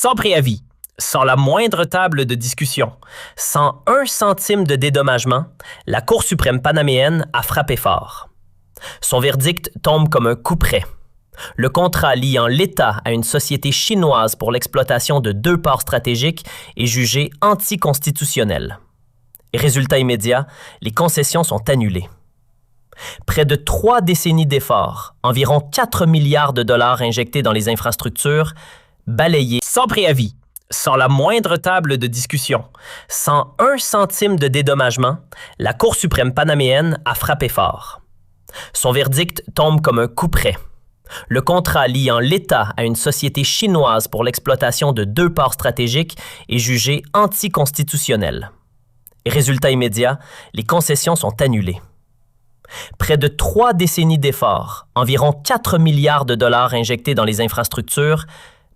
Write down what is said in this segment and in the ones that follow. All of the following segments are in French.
sans préavis, sans la moindre table de discussion, sans 1 centime de dédommagement, la Cour suprême panaméenne a frappé fort. Son verdict tombe comme un coup près. Le contrat liant l'État à une société chinoise pour l'exploitation de 2 ports stratégiques est jugé anticonstitutionnel. Et résultat immédiat, les concessions sont annulées. Près de 3 décennies d'efforts, environ 4 milliards de dollars injectés dans les infrastructures, balayés sans préavis, sans la moindre table de discussion, sans 1 centime de dédommagement, la Cour suprême panaméenne a frappé fort. Son verdict tombe comme un coup près. Le contrat liant l'État à une société chinoise pour l'exploitation de 2 ports stratégiques est jugé anticonstitutionnel. Et résultat immédiat, les concessions sont annulées. Près de 3 décennies d'efforts, environ 4 milliards de dollars injectés dans les infrastructures,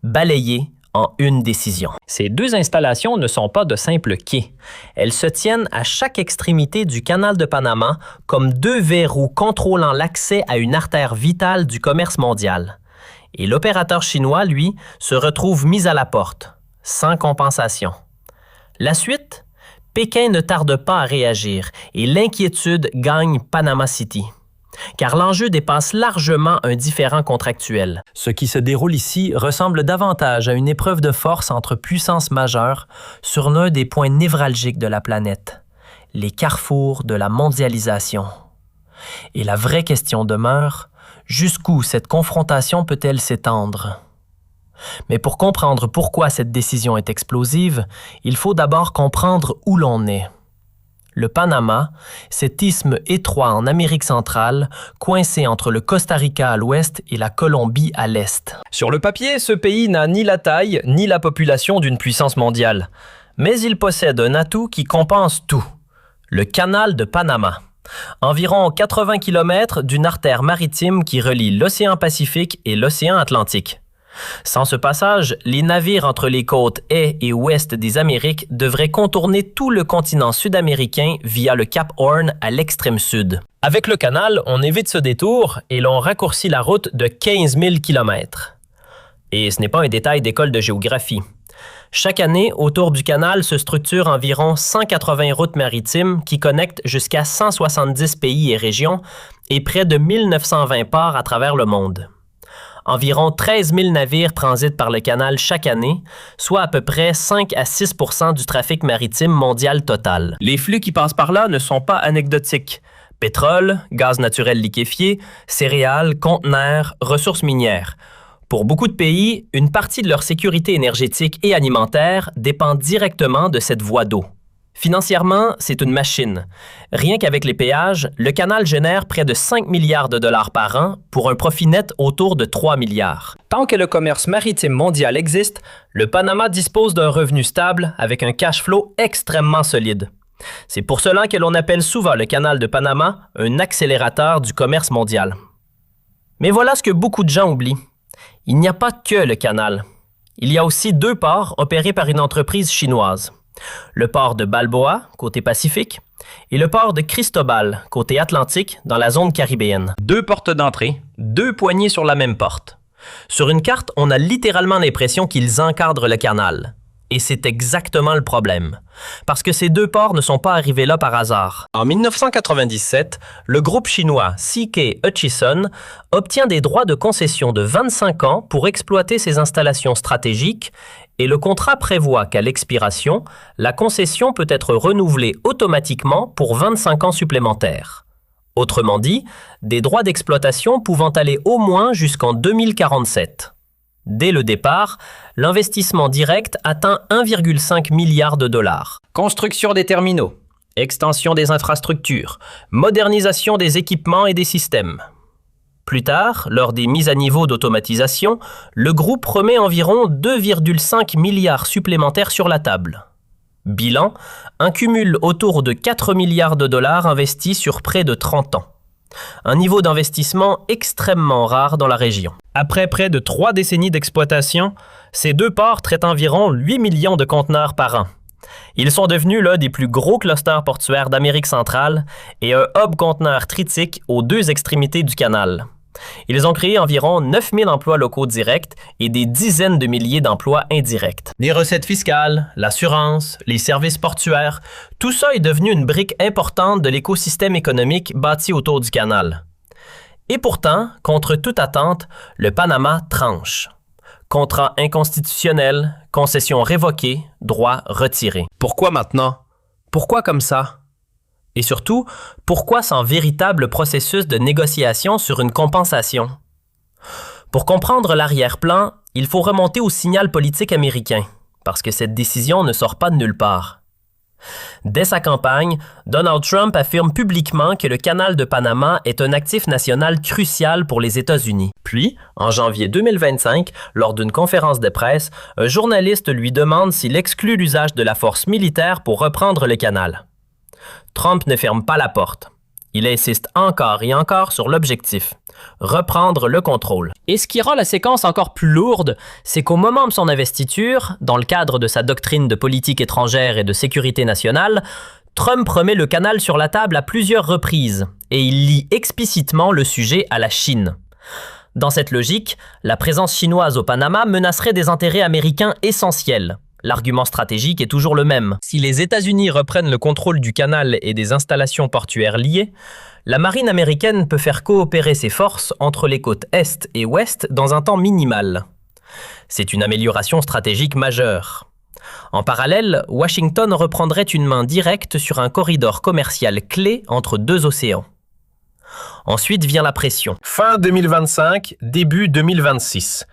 balayés en une décision. Ces 2 installations ne sont pas de simples quais. Elles se tiennent à chaque extrémité du canal de Panama comme 2 verrous contrôlant l'accès à une artère vitale du commerce mondial. Et l'opérateur chinois, lui, se retrouve mis à la porte, sans compensation. La suite? Pékin ne tarde pas à réagir et l'inquiétude gagne Panama City. Car l'enjeu dépasse largement un différend contractuel. Ce qui se déroule ici ressemble davantage à une épreuve de force entre puissances majeures sur l'un des points névralgiques de la planète, les carrefours de la mondialisation. Et la vraie question demeure, jusqu'où cette confrontation peut-elle s'étendre? Mais pour comprendre pourquoi cette décision est explosive, il faut d'abord comprendre où l'on est. Le Panama, cet isthme étroit en Amérique centrale, coincé entre le Costa Rica à l'ouest et la Colombie à l'est. Sur le papier, ce pays n'a ni la taille ni la population d'une puissance mondiale. Mais il possède un atout qui compense tout, le canal de Panama. Environ 80 km d'une artère maritime qui relie l'océan Pacifique et l'océan Atlantique. Sans ce passage, les navires entre les côtes est et ouest des Amériques devraient contourner tout le continent sud-américain via le Cap Horn à l'extrême sud. Avec le canal, on évite ce détour et l'on raccourcit la route de 15 000 km. Et ce n'est pas un détail d'école de géographie. Chaque année, autour du canal se structurent environ 180 routes maritimes qui connectent jusqu'à 170 pays et régions et près de 1920 ports à travers le monde. Environ 13 000 navires transitent par le canal chaque année, soit à peu près 5 à 6 % du trafic maritime mondial total. Les flux qui passent par là ne sont pas anecdotiques. Pétrole, gaz naturel liquéfié, céréales, conteneurs, ressources minières. Pour beaucoup de pays, une partie de leur sécurité énergétique et alimentaire dépend directement de cette voie d'eau. Financièrement, c'est une machine. Rien qu'avec les péages, le canal génère près de 5 milliards de dollars par an pour un profit net autour de 3 milliards. Tant que le commerce maritime mondial existe, le Panama dispose d'un revenu stable avec un cash flow extrêmement solide. C'est pour cela que l'on appelle souvent le canal de Panama un accélérateur du commerce mondial. Mais voilà ce que beaucoup de gens oublient. Il n'y a pas que le canal. Il y a aussi 2 ports opérés par une entreprise chinoise. Le port de Balboa, côté Pacifique, et le port de Cristobal, côté Atlantique, dans la zone caribéenne. 2 portes d'entrée, 2 poignées sur la même porte. Sur une carte, on a littéralement l'impression qu'ils encadrent le canal. Et c'est exactement le problème. Parce que ces 2 ports ne sont pas arrivés là par hasard. En 1997, le groupe chinois CK Hutchison obtient des droits de concession de 25 ans pour exploiter ses installations stratégiques et le contrat prévoit qu'à l'expiration, la concession peut être renouvelée automatiquement pour 25 ans supplémentaires. Autrement dit, des droits d'exploitation pouvant aller au moins jusqu'en 2047. Dès le départ, l'investissement direct atteint 1,5 milliard de dollars. Construction des terminaux, extension des infrastructures, modernisation des équipements et des systèmes. Plus tard, lors des mises à niveau d'automatisation, le groupe remet environ 2,5 milliards supplémentaires sur la table. Bilan, un cumul autour de 4 milliards de dollars investis sur près de 30 ans. Un niveau d'investissement extrêmement rare dans la région. Après près de 3 décennies d'exploitation, ces 2 ports traitent environ 8 millions de conteneurs par an. Ils sont devenus l'un des plus gros clusters portuaires d'Amérique centrale et un hub conteneur critique aux 2 extrémités du canal. Ils ont créé environ 9000 emplois locaux directs et des dizaines de milliers d'emplois indirects. Les recettes fiscales, l'assurance, les services portuaires, tout ça est devenu une brique importante de l'écosystème économique bâti autour du canal. Et pourtant, contre toute attente, le Panama tranche. Contrat inconstitutionnel, concessions révoquées, droits retirés. Pourquoi maintenant? Pourquoi comme ça? Et surtout, pourquoi sans véritable processus de négociation sur une compensation? Pour comprendre l'arrière-plan, il faut remonter au signal politique américain, parce que cette décision ne sort pas de nulle part. Dès sa campagne, Donald Trump affirme publiquement que le canal de Panama est un actif national crucial pour les États-Unis. Puis, en janvier 2025, lors d'une conférence de presse, un journaliste lui demande s'il exclut l'usage de la force militaire pour reprendre le canal. Trump ne ferme pas la porte. Il insiste encore et encore sur l'objectif, reprendre le contrôle. Et ce qui rend la séquence encore plus lourde, c'est qu'au moment de son investiture, dans le cadre de sa doctrine de politique étrangère et de sécurité nationale, Trump remet le canal sur la table à plusieurs reprises et il lie explicitement le sujet à la Chine. Dans cette logique, la présence chinoise au Panama menacerait des intérêts américains essentiels. L'argument stratégique est toujours le même. Si les États-Unis reprennent le contrôle du canal et des installations portuaires liées, la marine américaine peut faire coopérer ses forces entre les côtes Est et Ouest dans un temps minimal. C'est une amélioration stratégique majeure. En parallèle, Washington reprendrait une main directe sur un corridor commercial clé entre deux océans. Ensuite vient la pression. Fin 2025, début 2026.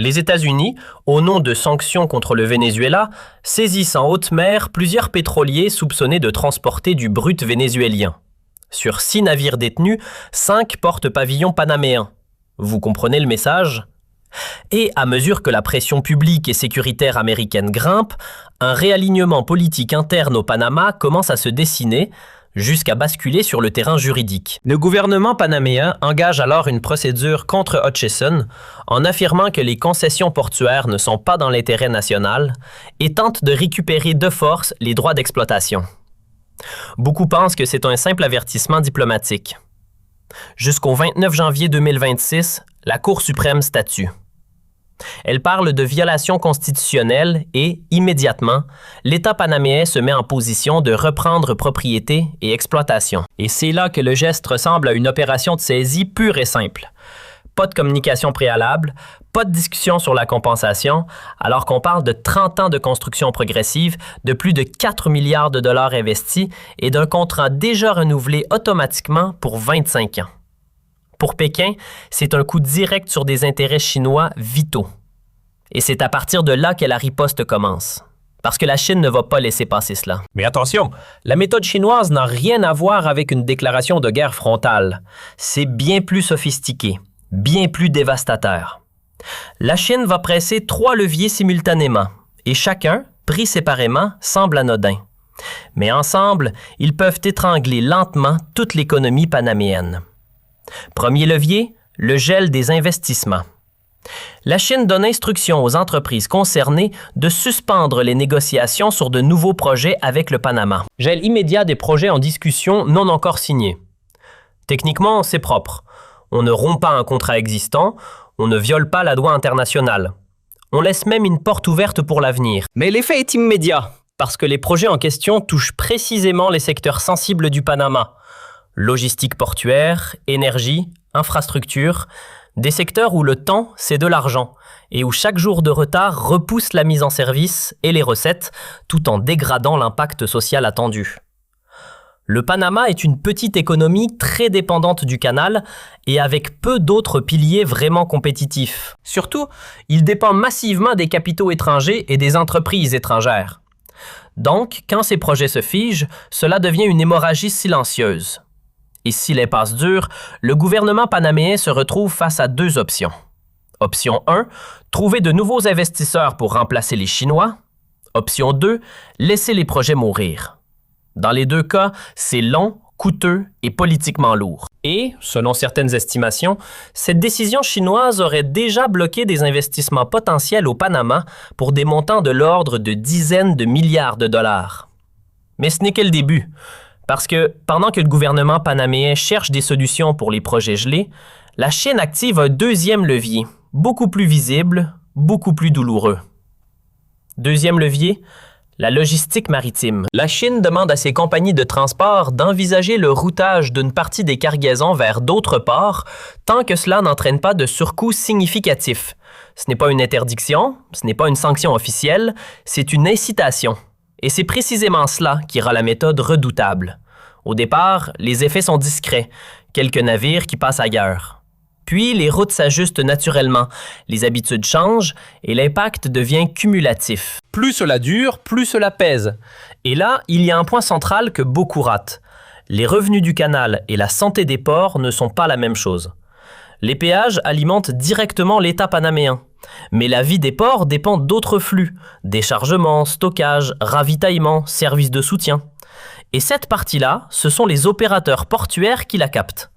Les États-Unis, au nom de sanctions contre le Venezuela, saisissent en haute mer plusieurs pétroliers soupçonnés de transporter du brut vénézuélien. Sur 6 navires détenus, 5 portent pavillon panaméen. Vous comprenez le message? Et à mesure que la pression publique et sécuritaire américaine grimpe, un réalignement politique interne au Panama commence à se dessiner, jusqu'à basculer sur le terrain juridique. Le gouvernement panaméen engage alors une procédure contre Hutchison en affirmant que les concessions portuaires ne sont pas dans l'intérêt national et tente de récupérer de force les droits d'exploitation. Beaucoup pensent que c'est un simple avertissement diplomatique. Jusqu'au 29 janvier 2026, la Cour suprême statue. Elle parle de violation constitutionnelle et, immédiatement, l'État panaméen se met en position de reprendre propriété et exploitation. Et c'est là que le geste ressemble à une opération de saisie pure et simple. Pas de communication préalable, pas de discussion sur la compensation, alors qu'on parle de 30 ans de construction progressive, de plus de 4 milliards de dollars investis et d'un contrat déjà renouvelé automatiquement pour 25 ans. Pour Pékin, c'est un coup direct sur des intérêts chinois vitaux. Et c'est à partir de là que la riposte commence. Parce que la Chine ne va pas laisser passer cela. Mais attention, la méthode chinoise n'a rien à voir avec une déclaration de guerre frontale. C'est bien plus sophistiqué, bien plus dévastateur. La Chine va presser 3 leviers simultanément, et chacun, pris séparément, semble anodin. Mais ensemble, ils peuvent étrangler lentement toute l'économie panaméenne. Premier levier, le gel des investissements. La Chine donne instruction aux entreprises concernées de suspendre les négociations sur de nouveaux projets avec le Panama. Gel immédiat des projets en discussion non encore signés. Techniquement, c'est propre. On ne rompt pas un contrat existant, on ne viole pas la loi internationale. On laisse même une porte ouverte pour l'avenir. Mais l'effet est immédiat, parce que les projets en question touchent précisément les secteurs sensibles du Panama. Logistique portuaire, énergie, infrastructure, des secteurs où le temps, c'est de l'argent et où chaque jour de retard repousse la mise en service et les recettes tout en dégradant l'impact social attendu. Le Panama est une petite économie très dépendante du canal et avec peu d'autres piliers vraiment compétitifs. Surtout, il dépend massivement des capitaux étrangers et des entreprises étrangères. Donc, quand ces projets se figent, cela devient une hémorragie silencieuse. Et si l'impasse dure, le gouvernement panaméen se retrouve face à 2 options. Option 1, trouver de nouveaux investisseurs pour remplacer les Chinois. Option 2, laisser les projets mourir. Dans les 2 cas, c'est long, coûteux et politiquement lourd. Et, selon certaines estimations, cette décision chinoise aurait déjà bloqué des investissements potentiels au Panama pour des montants de l'ordre de dizaines de milliards de dollars. Mais ce n'est que le début. Parce que pendant que le gouvernement panaméen cherche des solutions pour les projets gelés, la Chine active un deuxième levier, beaucoup plus visible, beaucoup plus douloureux. Deuxième levier, la logistique maritime. La Chine demande à ses compagnies de transport d'envisager le routage d'une partie des cargaisons vers d'autres ports tant que cela n'entraîne pas de surcoût significatif. Ce n'est pas une interdiction, ce n'est pas une sanction officielle, c'est une incitation. Et c'est précisément cela qui rend la méthode redoutable. Au départ, les effets sont discrets, quelques navires qui passent ailleurs. Puis, les routes s'ajustent naturellement, les habitudes changent et l'impact devient cumulatif. Plus cela dure, plus cela pèse. Et là, il y a un point central que beaucoup ratent. Les revenus du canal et la santé des ports ne sont pas la même chose. Les péages alimentent directement l'État panaméen. Mais la vie des ports dépend d'autres flux, déchargement, stockage, ravitaillement, services de soutien. Et cette partie-là, ce sont les opérateurs portuaires qui la captent.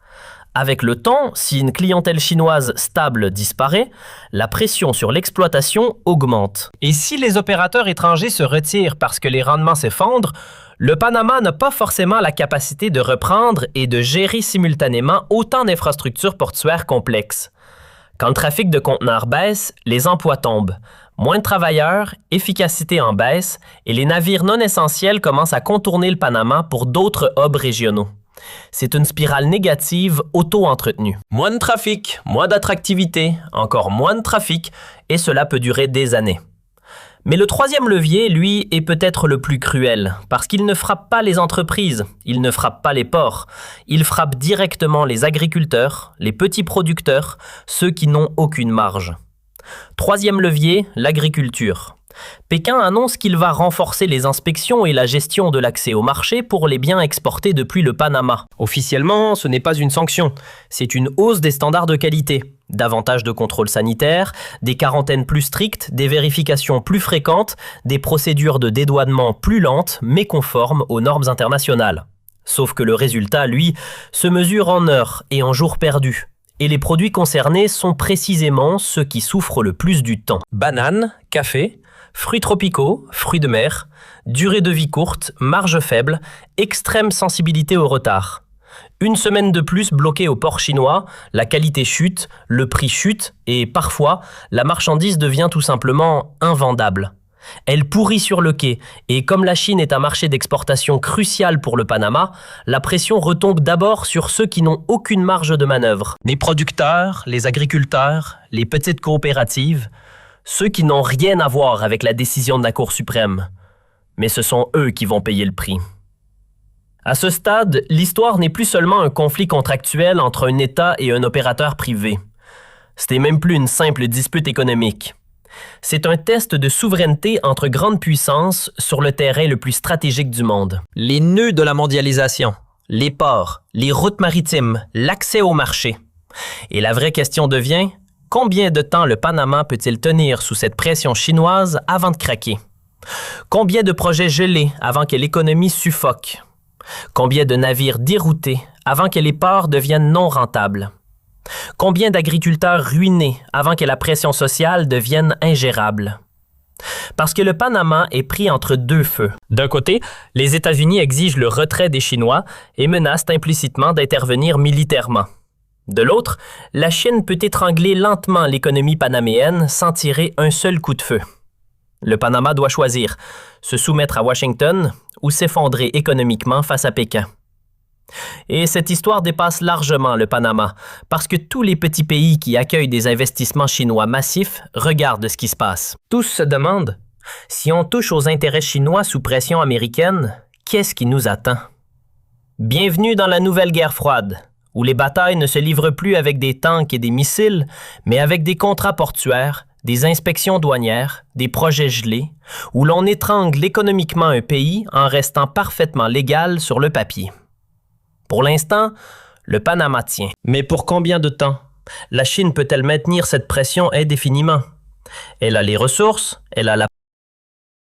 Avec le temps, si une clientèle chinoise stable disparaît, la pression sur l'exploitation augmente. Et si les opérateurs étrangers se retirent parce que les rendements s'effondrent, le Panama n'a pas forcément la capacité de reprendre et de gérer simultanément autant d'infrastructures portuaires complexes. Quand le trafic de conteneurs baisse, les emplois tombent. Moins de travailleurs, efficacité en baisse et les navires non essentiels commencent à contourner le Panama pour d'autres hubs régionaux. C'est une spirale négative auto-entretenue. Moins de trafic, moins d'attractivité, encore moins de trafic, et cela peut durer des années. Mais le troisième levier, lui, est peut-être le plus cruel, parce qu'il ne frappe pas les entreprises, il ne frappe pas les ports, il frappe directement les agriculteurs, les petits producteurs, ceux qui n'ont aucune marge. Troisième levier, l'agriculture. Pékin annonce qu'il va renforcer les inspections et la gestion de l'accès au marché pour les biens exportés depuis le Panama. Officiellement, ce n'est pas une sanction, c'est une hausse des standards de qualité. Davantage de contrôles sanitaires, des quarantaines plus strictes, des vérifications plus fréquentes, des procédures de dédouanement plus lentes mais conformes aux normes internationales. Sauf que le résultat, lui, se mesure en heures et en jours perdus. Et les produits concernés sont précisément ceux qui souffrent le plus du temps. Bananes, café, fruits tropicaux, fruits de mer, durée de vie courte, marge faible, extrême sensibilité au retard. Une semaine de plus bloquée au port chinois, la qualité chute, le prix chute et parfois, la marchandise devient tout simplement invendable. Elle pourrit sur le quai et comme la Chine est un marché d'exportation crucial pour le Panama, la pression retombe d'abord sur ceux qui n'ont aucune marge de manœuvre. Les producteurs, les agriculteurs, les petites coopératives, ceux qui n'ont rien à voir avec la décision de la Cour suprême. Mais ce sont eux qui vont payer le prix. À ce stade, l'histoire n'est plus seulement un conflit contractuel entre un État et un opérateur privé. Ce n'est même plus une simple dispute économique. C'est un test de souveraineté entre grandes puissances sur le terrain le plus stratégique du monde. Les nœuds de la mondialisation, les ports, les routes maritimes, l'accès au marché. Et la vraie question devient, combien de temps le Panama peut-il tenir sous cette pression chinoise avant de craquer? Combien de projets gelés avant que l'économie suffoque? Combien de navires déroutés avant que les ports deviennent non rentables? Combien d'agriculteurs ruinés avant que la pression sociale devienne ingérable? Parce que le Panama est pris entre deux feux. D'un côté, les États-Unis exigent le retrait des Chinois et menacent implicitement d'intervenir militairement. De l'autre, la Chine peut étrangler lentement l'économie panaméenne sans tirer un seul coup de feu. Le Panama doit choisir, se soumettre à Washington ou s'effondrer économiquement face à Pékin. Et cette histoire dépasse largement le Panama, parce que tous les petits pays qui accueillent des investissements chinois massifs regardent ce qui se passe. Tous se demandent, si on touche aux intérêts chinois sous pression américaine, qu'est-ce qui nous attend? Bienvenue dans la nouvelle guerre froide, où les batailles ne se livrent plus avec des tanks et des missiles, mais avec des contrats portuaires, des inspections douanières, des projets gelés, où l'on étrangle économiquement un pays en restant parfaitement légal sur le papier. Pour l'instant, le Panama tient. Mais pour combien de temps? La Chine peut-elle maintenir cette pression indéfiniment? Elle a les ressources, elle a la